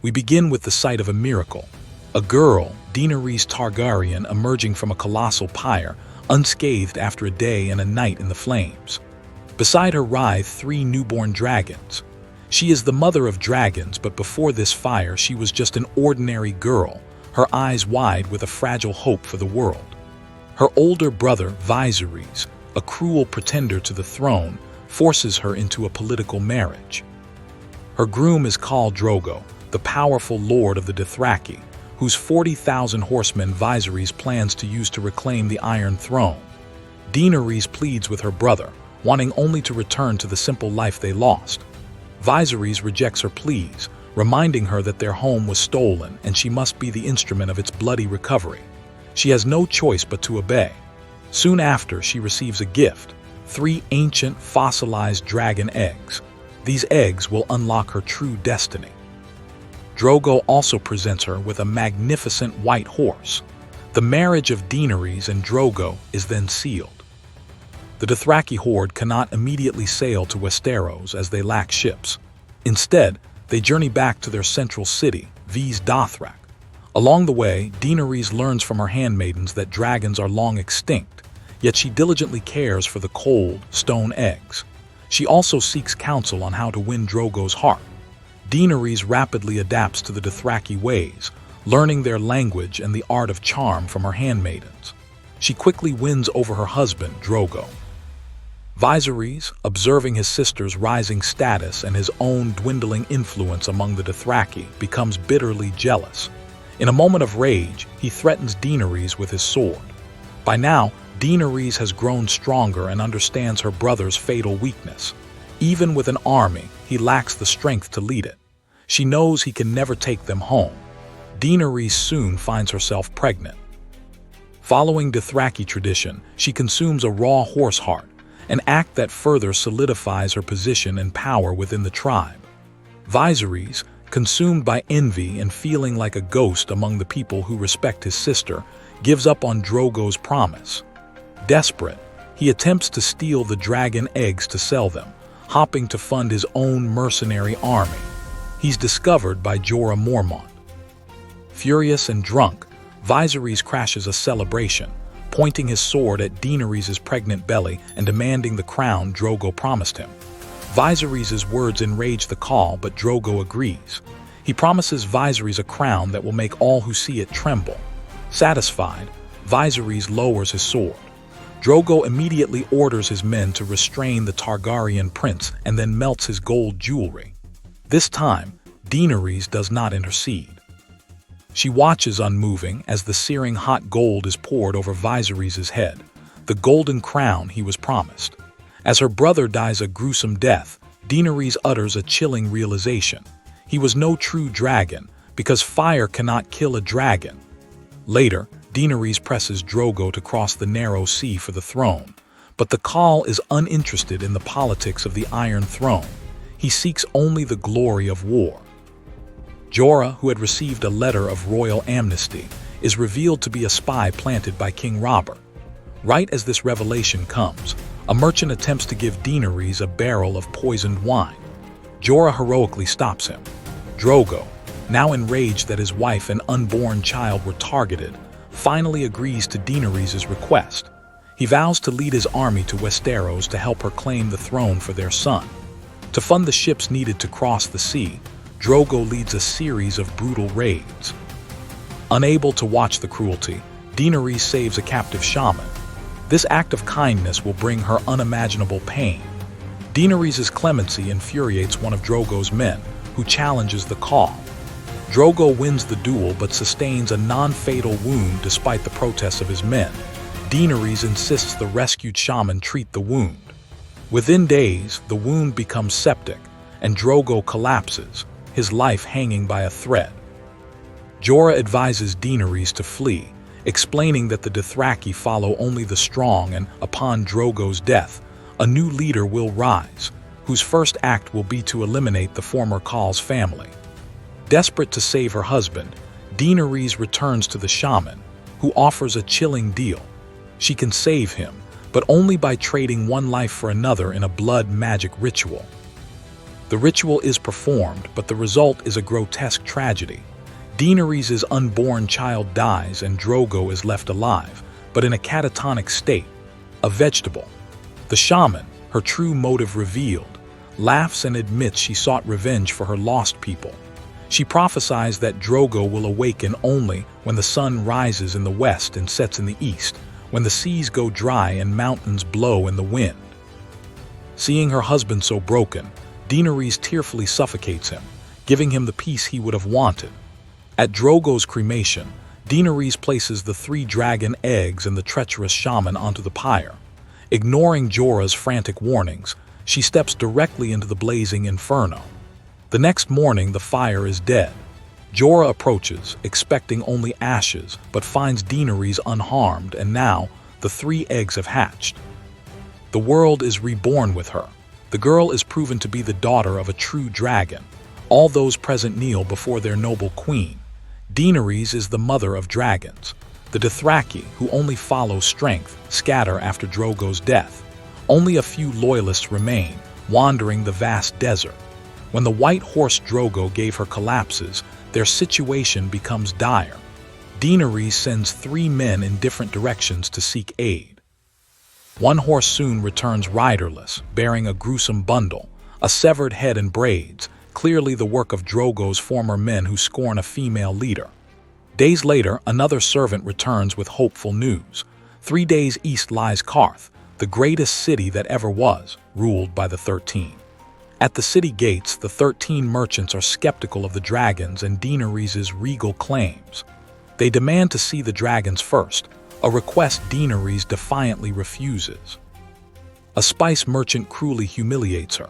We begin with the sight of a miracle. A girl, Daenerys Targaryen, emerging from a colossal pyre, unscathed after a day and a night in the flames. Beside her writhe 3 newborn dragons. She is the mother of dragons, but before this fire she was just an ordinary girl, her eyes wide with a fragile hope for the world. Her older brother, Viserys, a cruel pretender to the throne, forces her into a political marriage. Her groom is Khal Drogo, the powerful lord of the Dothraki, whose 40,000 horsemen Viserys plans to use to reclaim the Iron Throne. Daenerys pleads with her brother, wanting only to return to the simple life they lost. Viserys rejects her pleas, reminding her that their home was stolen and she must be the instrument of its bloody recovery. She has no choice but to obey. Soon after, she receives a gift, 3 ancient fossilized dragon eggs. These eggs will unlock her true destiny. Drogo also presents her with a magnificent white horse. The marriage of Daenerys and Drogo is then sealed. The Dothraki horde cannot immediately sail to Westeros as they lack ships. Instead, they journey back to their central city, Vis Dothrak. Along the way, Daenerys learns from her handmaidens that dragons are long extinct, yet she diligently cares for the cold, stone eggs. She also seeks counsel on how to win Drogo's heart. Daenerys rapidly adapts to the Dothraki ways, learning their language and the art of charm from her handmaidens. She quickly wins over her husband, Drogo. Viserys, observing his sister's rising status and his own dwindling influence among the Dothraki, becomes bitterly jealous. In a moment of rage, he threatens Daenerys with his sword. By now, Daenerys has grown stronger and understands her brother's fatal weakness. Even with an army, he lacks the strength to lead it. She knows he can never take them home. Daenerys soon finds herself pregnant. Following Dothraki tradition, she consumes a raw horse heart, an act that further solidifies her position and power within the tribe. Viserys, consumed by envy and feeling like a ghost among the people who respect his sister, gives up on Drogo's promise. Desperate, he attempts to steal the dragon eggs to sell them, hoping to fund his own mercenary army. He's discovered by Jorah Mormont. Furious and drunk, Viserys crashes a celebration, pointing his sword at Daenerys' pregnant belly and demanding the crown Drogo promised him. Viserys' words enrage the Khal, but Drogo agrees. He promises Viserys a crown that will make all who see it tremble. Satisfied, Viserys lowers his sword. Drogo immediately orders his men to restrain the Targaryen prince and then melts his gold jewelry. This time, Daenerys does not intercede. She watches unmoving as the searing hot gold is poured over Viserys' head, the golden crown he was promised. As her brother dies a gruesome death, Daenerys utters a chilling realization. He was no true dragon, because fire cannot kill a dragon. Later, Daenerys presses Drogo to cross the narrow sea for the throne, but the Khal is uninterested in the politics of the Iron Throne. He seeks only the glory of war. Jorah, who had received a letter of royal amnesty, is revealed to be a spy planted by King Robert. Right as this revelation comes, a merchant attempts to give Daenerys a barrel of poisoned wine. Jorah heroically stops him. Drogo, now enraged that his wife and unborn child were targeted, finally agrees to Daenerys' request. He vows to lead his army to Westeros to help her claim the throne for their son. To fund the ships needed to cross the sea, Drogo leads a series of brutal raids. Unable to watch the cruelty, Daenerys saves a captive shaman. This act of kindness will bring her unimaginable pain. Daenerys' clemency infuriates one of Drogo's men, who challenges the Khal. Drogo wins the duel but sustains a non-fatal wound despite the protests of his men. Daenerys insists the rescued shaman treat the wound. Within days, the wound becomes septic, and Drogo collapses, his life hanging by a thread. Jorah advises Daenerys to flee, explaining that the Dothraki follow only the strong and, upon Drogo's death, a new leader will rise, whose first act will be to eliminate the former Khal's family. Desperate to save her husband, Daenerys returns to the shaman, who offers a chilling deal. She can save him, but only by trading one life for another in a blood magic ritual. The ritual is performed, but the result is a grotesque tragedy. Daenerys' unborn child dies and Drogo is left alive, but in a catatonic state, a vegetable. The shaman, her true motive revealed, laughs and admits she sought revenge for her lost people. She prophesies that Drogo will awaken only when the sun rises in the west and sets in the east, when the seas go dry and mountains blow in the wind. Seeing her husband so broken, Daenerys tearfully suffocates him, giving him the peace he would have wanted. At Drogo's cremation, Daenerys places the 3 dragon eggs and the treacherous shaman onto the pyre. Ignoring Jorah's frantic warnings, she steps directly into the blazing inferno. The next morning, the fire is dead. Jorah approaches, expecting only ashes, but finds Daenerys unharmed, and now the 3 eggs have hatched. The world is reborn with her. The girl is proven to be the daughter of a true dragon. All those present kneel before their noble queen. Daenerys is the mother of dragons. The Dothraki, who only follow strength, scatter after Drogo's death. Only a few loyalists remain, wandering the vast desert. When the white horse Drogo gave her collapses, their situation becomes dire. Daenerys sends 3 men in different directions to seek aid. One horse soon returns riderless, bearing a gruesome bundle, a severed head and braids, clearly the work of Drogo's former men who scorn a female leader. Days later, another servant returns with hopeful news. 3 days east lies Qarth, the greatest city that ever was, ruled by the 13. At the city gates, the 13 merchants are skeptical of the dragons and Daenerys' regal claims. They demand to see the dragons first, a request Daenerys defiantly refuses. A spice merchant cruelly humiliates her.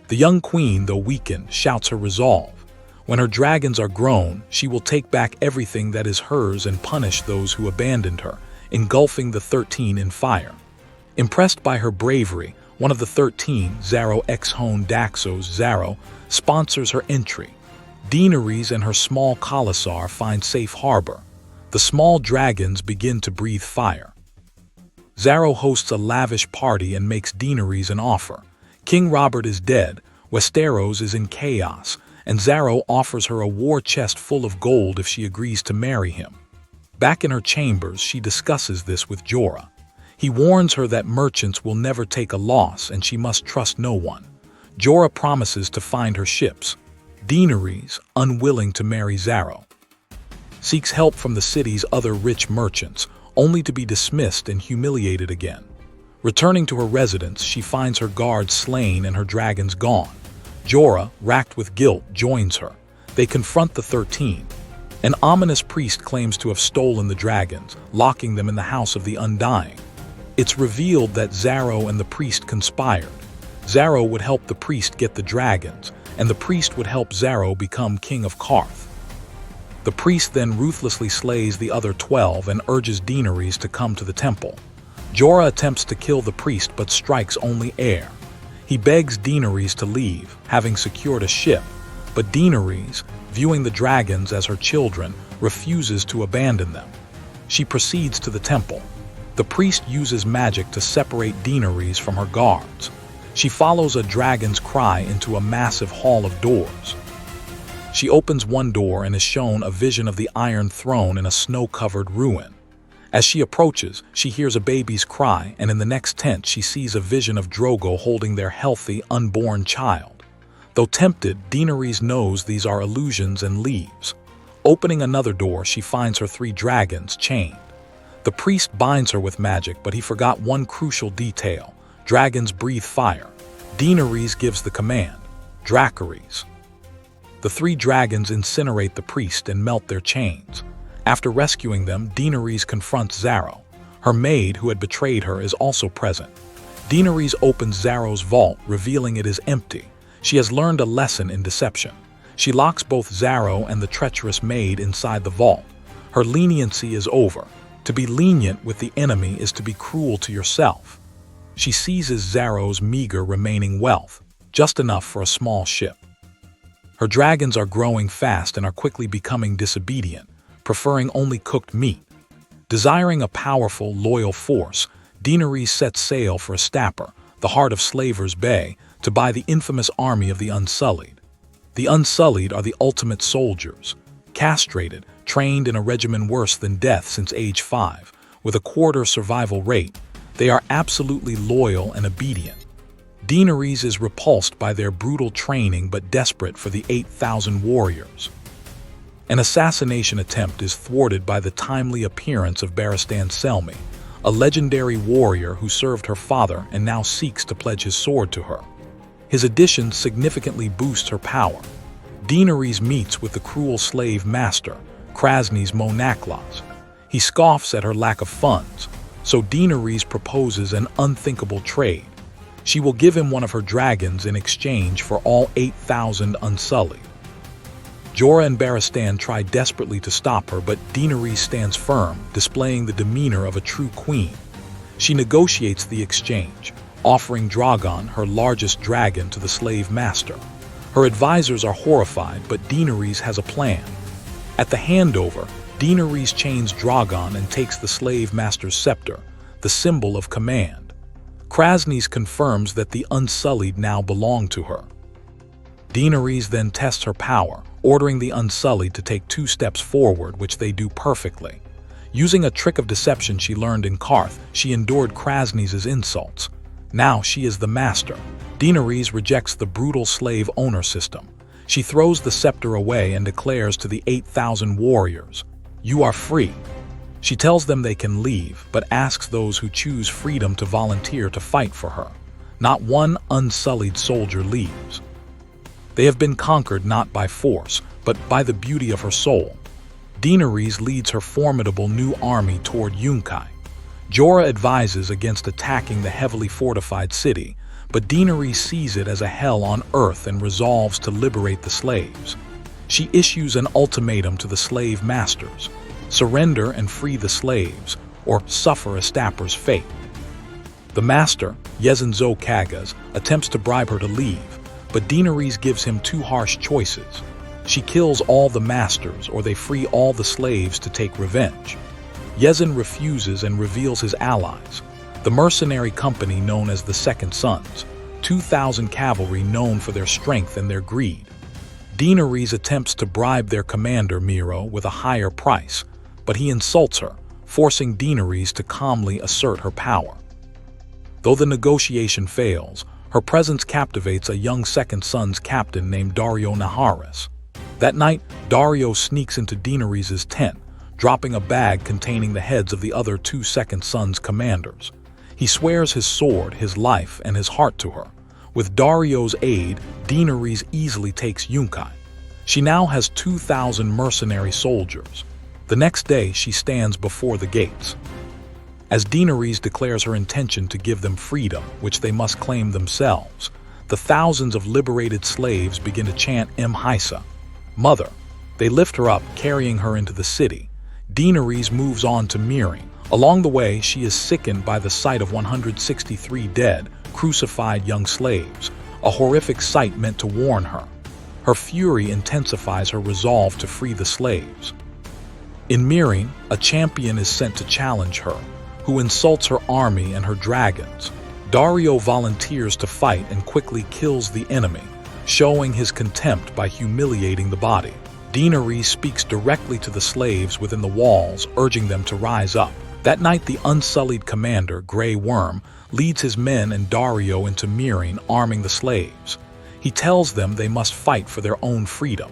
The young queen, though weakened, shouts her resolve. When her dragons are grown, she will take back everything that is hers and punish those who abandoned her, engulfing the 13 in fire. Impressed by her bravery, one of the 13, Xaro Exhone Daxos Xaro, sponsors her entry. Daenerys and her small Khalasar find safe harbor. The small dragons begin to breathe fire. Xaro hosts a lavish party and makes Daenerys an offer. King Robert is dead, Westeros is in chaos, and Xaro offers her a war chest full of gold if she agrees to marry him. Back in her chambers, she discusses this with Jorah. He warns her that merchants will never take a loss and she must trust no one. Jorah promises to find her ships. Daenerys, unwilling to marry Xaro, seeks help from the city's other rich merchants, only to be dismissed and humiliated again. Returning to her residence, she finds her guards slain and her dragons gone. Jorah, racked with guilt, joins her. They confront the 13. An ominous priest claims to have stolen the dragons, locking them in the House of the Undying. It's revealed that Xaro and the priest conspired. Xaro would help the priest get the dragons, and the priest would help Xaro become king of Qarth. The priest then ruthlessly slays the other 12 and urges Daenerys to come to the temple. Jorah attempts to kill the priest but strikes only air. He begs Daenerys to leave, having secured a ship, but Daenerys, viewing the dragons as her children, refuses to abandon them. She proceeds to the temple. The priest uses magic to separate Daenerys from her guards. She follows a dragon's cry into a massive hall of doors. She opens one door and is shown a vision of the Iron Throne in a snow-covered ruin. As she approaches, she hears a baby's cry, and in the next tent she sees a vision of Drogo holding their healthy, unborn child. Though tempted, Daenerys knows these are illusions and leaves. Opening another door, she finds her 3 dragons chained. The priest binds her with magic, but he forgot one crucial detail. Dragons breathe fire. Daenerys gives the command, Dracarys. The 3 dragons incinerate the priest and melt their chains. After rescuing them, Daenerys confronts Xaro. Her maid, who had betrayed her, is also present. Daenerys opens Xaro's vault, revealing it is empty. She has learned a lesson in deception. She locks both Xaro and the treacherous maid inside the vault. Her leniency is over. To be lenient with the enemy is to be cruel to yourself. She seizes Xaro's meager remaining wealth, just enough for a small ship. Her dragons are growing fast and are quickly becoming disobedient, preferring only cooked meat. Desiring a powerful, loyal force, Daenerys sets sail for Astapor, the heart of Slaver's Bay, to buy the infamous army of the Unsullied. The Unsullied are the ultimate soldiers, castrated, trained in a regimen worse than death since age 5, with a quarter survival rate. They are absolutely loyal and obedient. Daenerys is repulsed by their brutal training but desperate for the 8,000 warriors. An assassination attempt is thwarted by the timely appearance of Barristan Selmy, a legendary warrior who served her father and now seeks to pledge his sword to her. His addition significantly boosts her power. Daenerys meets with the cruel slave master, Krasny's Monaklas. He scoffs at her lack of funds, so Daenerys proposes an unthinkable trade. She will give him one of her dragons in exchange for all 8,000 Unsullied. Jorah and Barristan try desperately to stop her, but Daenerys stands firm, displaying the demeanor of a true queen. She negotiates the exchange, offering Drogon, her largest dragon, to the slave master. Her advisors are horrified, but Daenerys has a plan. At the handover, Daenerys chains Drogon and takes the slave master's scepter, the symbol of command. Krasny confirms that the Unsullied now belong to her. Daenerys then tests her power, ordering the Unsullied to take 2 steps forward, which they do perfectly. Using a trick of deception she learned in Qarth, she endured Krasny's insults. Now she is the master. Daenerys rejects the brutal slave owner system. She throws the scepter away and declares to the 8,000 warriors, "You are free." She tells them they can leave, but asks those who choose freedom to volunteer to fight for her. Not one Unsullied soldier leaves. They have been conquered not by force, but by the beauty of her soul. Daenerys leads her formidable new army toward Yunkai. Jorah advises against attacking the heavily fortified city, but Daenerys sees it as a hell on earth and resolves to liberate the slaves. She issues an ultimatum to the slave masters: surrender and free the slaves, or suffer a Stapper's fate. The master, Yezzan Zo Kagas, attempts to bribe her to leave, but Daenerys gives him 2 harsh choices. She kills all the masters, or they free all the slaves to take revenge. Yezzan refuses and reveals his allies, the mercenary company known as the Second Sons, 2,000 cavalry known for their strength and their greed. Daenerys attempts to bribe their commander Miro with a higher price, but he insults her, forcing Daenerys to calmly assert her power. Though the negotiation fails, her presence captivates a young Second Son's captain named Daario Naharis. That night, Daario sneaks into Daenerys' tent, dropping a bag containing the heads of the other 2 Second Sons commanders. He swears his sword, his life, and his heart to her. With Daario's aid, Daenerys easily takes Yunkai. She now has 2,000 mercenary soldiers. The next day, she stands before the gates. As Daenerys declares her intention to give them freedom, which they must claim themselves, the thousands of liberated slaves begin to chant Mhysa, Mother. They lift her up, carrying her into the city. Daenerys moves on to Meereen. Along the way, she is sickened by the sight of 163 dead, crucified young slaves, a horrific sight meant to warn her. Her fury intensifies her resolve to free the slaves. In Meereen, a champion is sent to challenge her, who insults her army and her dragons. Daario volunteers to fight and quickly kills the enemy, showing his contempt by humiliating the body. Daenerys speaks directly to the slaves within the walls, urging them to rise up. That night, the Unsullied commander, Grey Worm, leads his men and Daario into Meereen, arming the slaves. He tells them they must fight for their own freedom.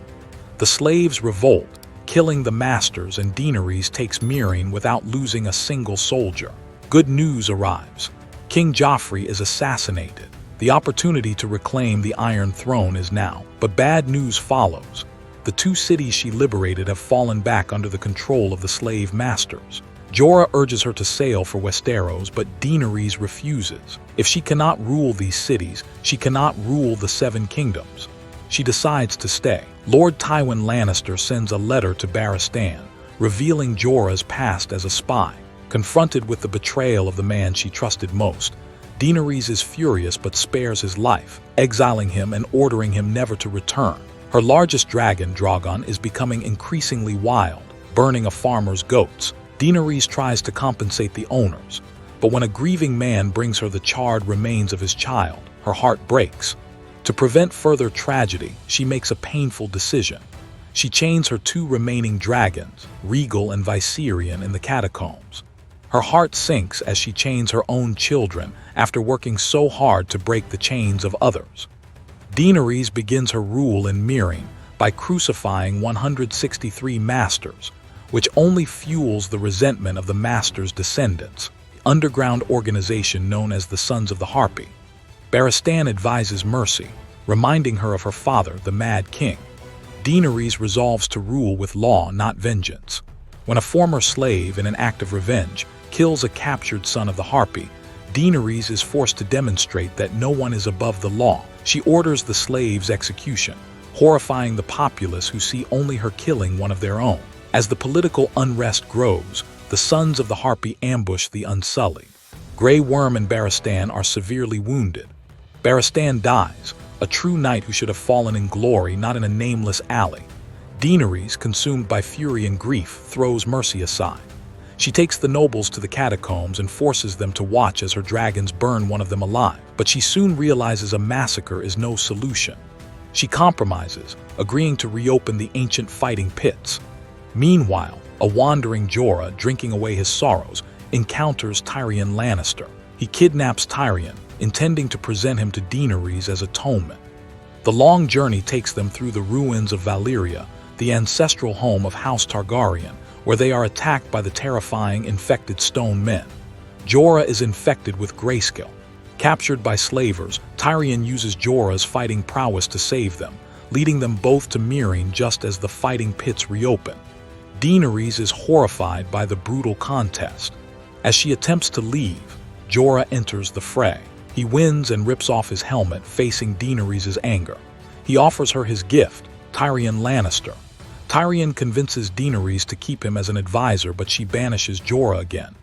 The slaves revolt, killing the masters, and Daenerys takes Meereen without losing a single soldier. Good news arrives. King Joffrey is assassinated. The opportunity to reclaim the Iron Throne is now, but bad news follows. The 2 cities she liberated have fallen back under the control of the slave masters. Jorah urges her to sail for Westeros, but Daenerys refuses. If she cannot rule these cities, she cannot rule the 7 kingdoms. She decides to stay. Lord Tywin Lannister sends a letter to Barristan, revealing Jorah's past as a spy. Confronted with the betrayal of the man she trusted most, Daenerys is furious but spares his life, exiling him and ordering him never to return. Her largest dragon, Drogon, is becoming increasingly wild, burning a farmer's goats. Daenerys tries to compensate the owners, but when a grieving man brings her the charred remains of his child, her heart breaks. To prevent further tragedy, she makes a painful decision. She chains her 2 remaining dragons, Regal and Viserion, in the catacombs. Her heart sinks as she chains her own children after working so hard to break the chains of others. Daenerys begins her rule in Meereen by crucifying 163 masters, which only fuels the resentment of the masters' descendants, the underground organization known as the Sons of the Harpy. Barristan advises mercy, reminding her of her father, the Mad King. Daenerys resolves to rule with law, not vengeance. When a former slave, in an act of revenge, kills a captured son of the Harpy, Daenerys is forced to demonstrate that no one is above the law. She orders the slave's execution, horrifying the populace who see only her killing one of their own. As the political unrest grows, the Sons of the Harpy ambush the Unsullied. Grey Worm and Barristan are severely wounded. Barristan dies, a true knight who should have fallen in glory, not in a nameless alley. Daenerys, consumed by fury and grief, throws mercy aside. She takes the nobles to the catacombs and forces them to watch as her dragons burn one of them alive. But she soon realizes a massacre is no solution. She compromises, agreeing to reopen the ancient fighting pits. Meanwhile, a wandering Jorah, drinking away his sorrows, encounters Tyrion Lannister. He kidnaps Tyrion, intending to present him to Daenerys as atonement. The long journey takes them through the ruins of Valyria, the ancestral home of House Targaryen, where they are attacked by the terrifying infected stone men. Jorah is infected with grayscale. Captured by slavers, Tyrion uses Jorah's fighting prowess to save them, leading them both to Meereen just as the fighting pits reopen. Daenerys is horrified by the brutal contest. As she attempts to leave, Jorah enters the fray. He wins and rips off his helmet, facing Daenerys' anger. He offers her his gift, Tyrion Lannister. Tyrion convinces Daenerys to keep him as an advisor, but she banishes Jorah again.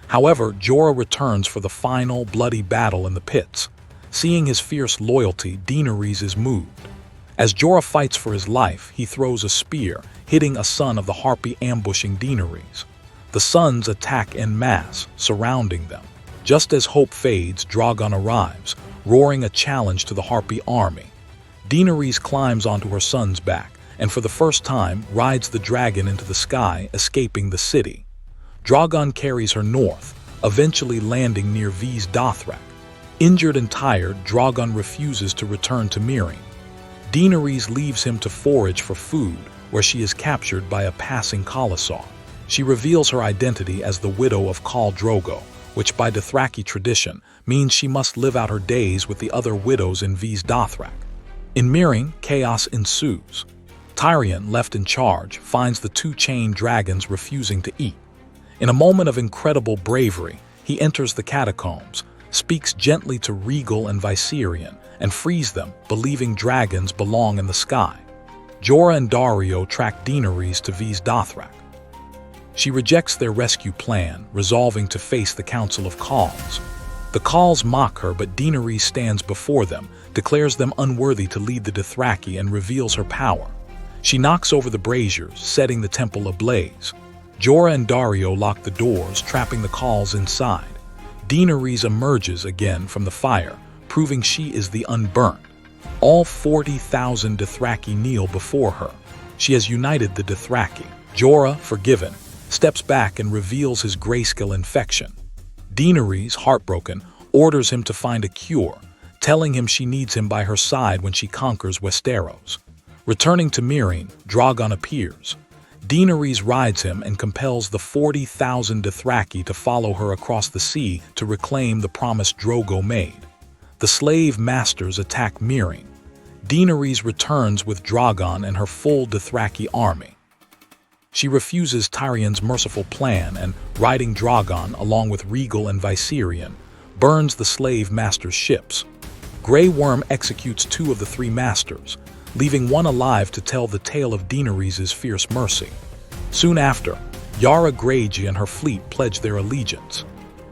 However, Jorah returns for the final, bloody battle in the pits. Seeing his fierce loyalty, Daenerys is moved. As Jorah fights for his life, he throws a spear, hitting a son of the Harpy ambushing Daenerys. The sons attack en masse, surrounding them. Just as hope fades, Drogon arrives, roaring a challenge to the Harpy army. Daenerys climbs onto her son's back, and for the first time rides the dragon into the sky, escaping the city. Drogon carries her north, eventually landing near Vys Dothrak. Injured and tired, Drogon refuses to return to Meereen. Daenerys leaves him to forage for food, where she is captured by a passing Khalasar. She reveals her identity as the widow of Khal Drogo, which by Dothraki tradition means she must live out her days with the other widows in Vys Dothrak. In Meereen, chaos ensues. Tyrion, left in charge, finds the 2 chained dragons refusing to eat. In a moment of incredible bravery, he enters the catacombs, speaks gently to Regal and Viserion, and frees them, believing dragons belong in the sky. Jorah and Daario track Daenerys to Vys Dothrak. She rejects their rescue plan, resolving to face the Council of Khals. The Khals mock her, but Daenerys stands before them, declares them unworthy to lead the Dothraki, and reveals her power. She knocks over the braziers, setting the temple ablaze. Jorah and Daario lock the doors, trapping the Khals inside. Daenerys emerges again from the fire, proving she is the Unburnt. All 40,000 Dothraki kneel before her. She has united the Dothraki. Jorah, forgiven, steps back and reveals his grayscale infection. Daenerys, heartbroken, orders him to find a cure, telling him she needs him by her side when she conquers Westeros. Returning to Meereen, Drogon appears. Daenerys rides him and compels the 40,000 Dothraki to follow her across the sea to reclaim the promise Drogo made. The slave masters attack Meereen. Daenerys returns with Drogon and her full Dothraki army. She refuses Tyrion's merciful plan and, riding Drogon along with Regal and Viserion, burns the slave masters' ships. Grey Worm executes 2 of the 3 masters, leaving one alive to tell the tale of Daenerys' fierce mercy. Soon after, Yara Greyjoy and her fleet pledge their allegiance.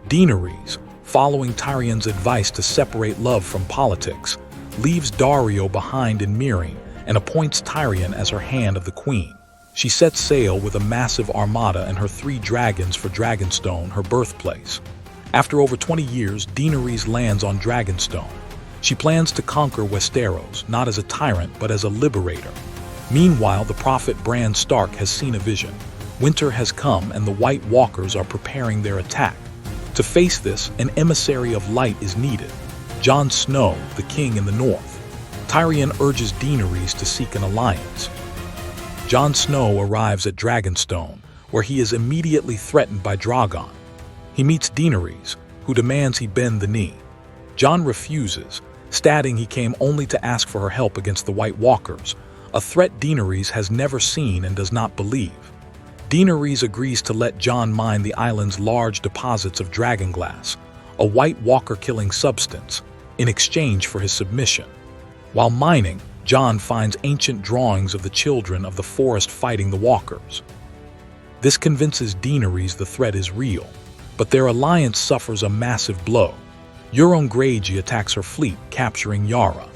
Daenerys, following Tyrion's advice to separate love from politics, leaves Daario behind in Meereen and appoints Tyrion as her hand of the queen. She sets sail with a massive armada and her 3 dragons for Dragonstone, her birthplace. After over 20 years, Daenerys lands on Dragonstone. She plans to conquer Westeros, not as a tyrant, but as a liberator. Meanwhile, the prophet Bran Stark has seen a vision. Winter has come and the White Walkers are preparing their attack. To face this, an emissary of light is needed. Jon Snow, the king in the north. Tyrion urges Daenerys to seek an alliance. Jon Snow arrives at Dragonstone, where he is immediately threatened by Drogon. He meets Daenerys, who demands he bend the knee. Jon refuses, stating he came only to ask for her help against the White Walkers, a threat Daenerys has never seen and does not believe. Daenerys agrees to let Jon mine the island's large deposits of dragonglass, a White Walker-killing substance, in exchange for his submission. While mining, Jon finds ancient drawings of the children of the forest fighting the Walkers. This convinces Daenerys the threat is real, but their alliance suffers a massive blow. Euron Greyjoy attacks her fleet, capturing Yara.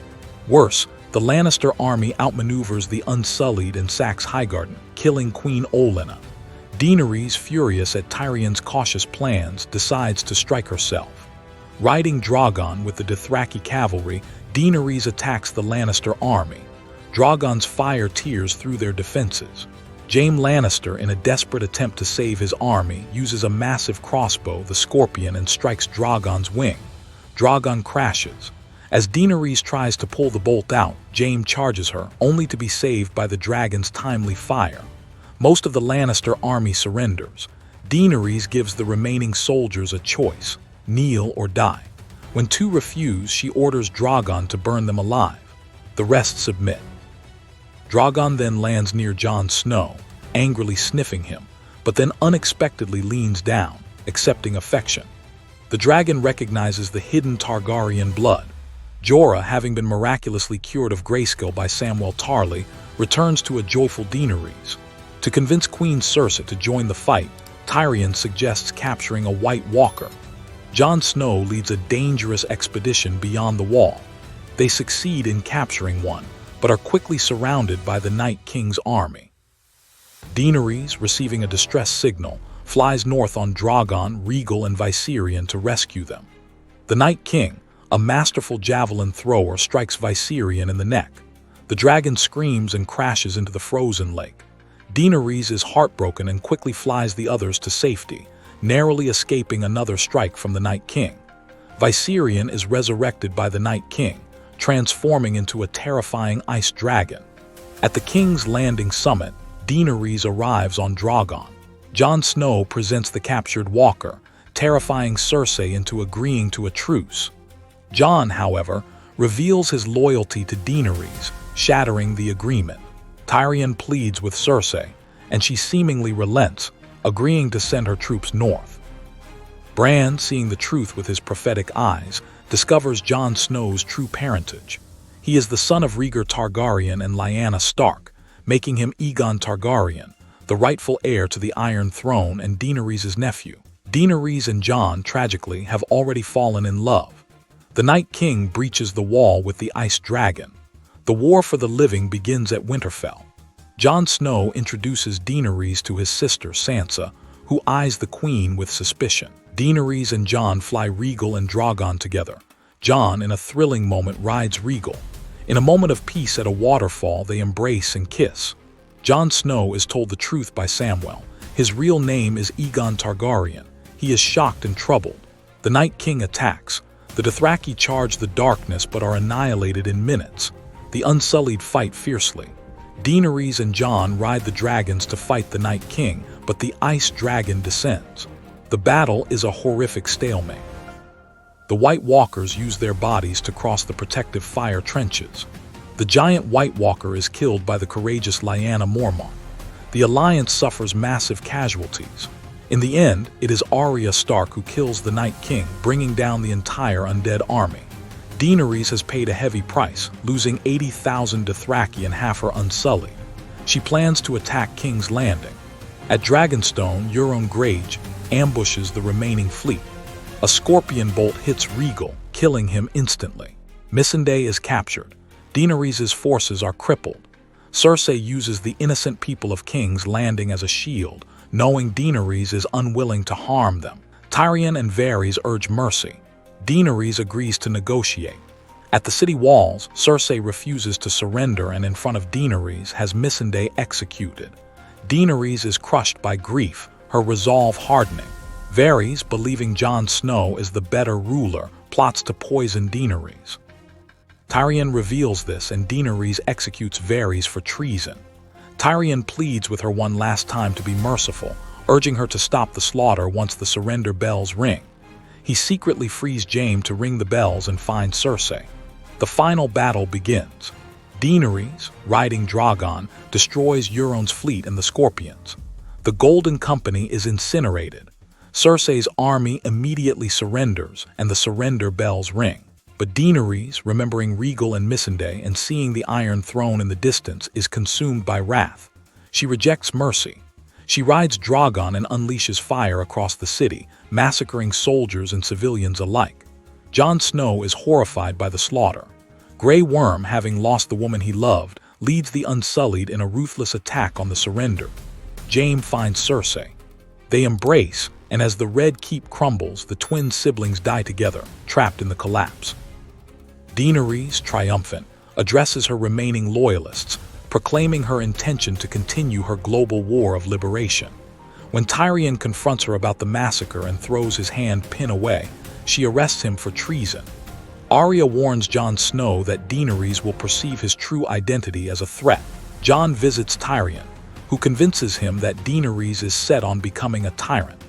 Worse, the Lannister army outmaneuvers the Unsullied and sacks Highgarden, killing Queen Olenna. Daenerys, furious at Tyrion's cautious plans, decides to strike herself. Riding Drogon with the Dothraki cavalry, Daenerys attacks the Lannister army. Drogon's fire tears through their defenses. Jaime Lannister, in a desperate attempt to save his army, uses a massive crossbow, the Scorpion, and strikes Drogon's wing. Drogon crashes. As Daenerys tries to pull the bolt out, Jaime charges her, only to be saved by the dragon's timely fire. Most of the Lannister army surrenders. Daenerys gives the remaining soldiers a choice: kneel or die. When two refuse, she orders Drogon to burn them alive. The rest submit. Drogon then lands near Jon Snow, angrily sniffing him, but then unexpectedly leans down, accepting affection. The dragon recognizes the hidden Targaryen blood. Jorah, having been miraculously cured of grayscale by Samwell Tarly, returns to a joyful Daenerys. To convince Queen Cersei to join the fight, Tyrion suggests capturing a White Walker. Jon Snow leads a dangerous expedition beyond the wall. They succeed in capturing one, but are quickly surrounded by the Night King's army. Daenerys, receiving a distress signal, flies north on Drogon, Rhaegal, and Viserion to rescue them. The Night King, a masterful javelin thrower, strikes Viserion in the neck. The dragon screams and crashes into the frozen lake. Daenerys is heartbroken and quickly flies the others to safety, narrowly escaping another strike from the Night King. Viserion is resurrected by the Night King, transforming into a terrifying ice dragon. At the King's Landing summit, Daenerys arrives on Drogon. Jon Snow presents the captured Walker, terrifying Cersei into agreeing to a truce. Jon, however, reveals his loyalty to Daenerys, shattering the agreement. Tyrion pleads with Cersei, and she seemingly relents, agreeing to send her troops north. Bran, seeing the truth with his prophetic eyes, discovers Jon Snow's true parentage. He is the son of Rhaegar Targaryen and Lyanna Stark, making him Aegon Targaryen, the rightful heir to the Iron Throne and Daenerys' nephew. Daenerys and Jon, tragically, have already fallen in love. The Night King breaches the wall with the Ice Dragon. The war for the living begins at Winterfell. Jon Snow introduces Daenerys to his sister Sansa, who eyes the queen with suspicion. Daenerys and Jon fly Rhaegal and Drogon together. Jon, in a thrilling moment, rides Rhaegal. In a moment of peace at a waterfall, they embrace and kiss. Jon Snow is told the truth by Samwell. His real name is Aegon Targaryen. He is shocked and troubled. The Night King attacks. The Dothraki charge the darkness but are annihilated in minutes. The Unsullied fight fiercely. Daenerys and Jon ride the dragons to fight the Night King, but the Ice Dragon descends. The battle is a horrific stalemate. The White Walkers use their bodies to cross the protective fire trenches. The giant White Walker is killed by the courageous Lyanna Mormont. The Alliance suffers massive casualties. In the end, it is Arya Stark who kills the Night King, bringing down the entire undead army. Daenerys has paid a heavy price, losing 80,000 Dothraki and half her Unsullied. She plans to attack King's Landing. At Dragonstone, Euron Greyjoy ambushes the remaining fleet. A scorpion bolt hits Rhaegal, killing him instantly. Missandei is captured. Daenerys' forces are crippled. Cersei uses the innocent people of King's Landing as a shield, knowing Daenerys is unwilling to harm them. Tyrion and Varys urge mercy. Daenerys agrees to negotiate. At the city walls, Cersei refuses to surrender and in front of Daenerys has Missandei executed. Daenerys is crushed by grief, her resolve hardening. Varys, believing Jon Snow is the better ruler, plots to poison Daenerys. Tyrion reveals this and Daenerys executes Varys for treason. Tyrion pleads with her one last time to be merciful, urging her to stop the slaughter once the surrender bells ring. He secretly frees Jaime to ring the bells and find Cersei. The final battle begins. Daenerys, riding Drogon, destroys Euron's fleet and the Scorpions. The Golden Company is incinerated. Cersei's army immediately surrenders and the surrender bells ring. But Daenerys, remembering Rhaegal and Missandei and seeing the Iron Throne in the distance, is consumed by wrath. She rejects mercy. She rides Drogon and unleashes fire across the city, massacring soldiers and civilians alike. Jon Snow is horrified by the slaughter. Grey Worm, having lost the woman he loved, leads the Unsullied in a ruthless attack on the surrender. Jaime finds Cersei. They embrace, and as the Red Keep crumbles, the twin siblings die together, trapped in the collapse. Daenerys, triumphant, addresses her remaining loyalists, proclaiming her intention to continue her global war of liberation. When Tyrion confronts her about the massacre and throws his hand pin away, she arrests him for treason. Arya warns Jon Snow that Daenerys will perceive his true identity as a threat. Jon visits Tyrion, who convinces him that Daenerys is set on becoming a tyrant.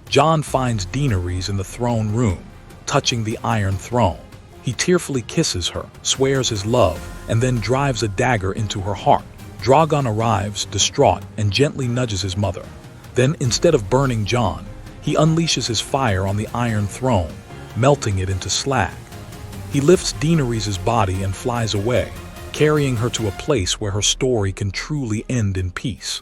Jon finds Daenerys in the throne room, touching the Iron Throne. He tearfully kisses her, swears his love, and then drives a dagger into her heart. Drogon arrives, distraught, and gently nudges his mother. Then, instead of burning Jon, he unleashes his fire on the Iron Throne, melting it into slag. He lifts Daenerys' body and flies away, carrying her to a place where her story can truly end in peace.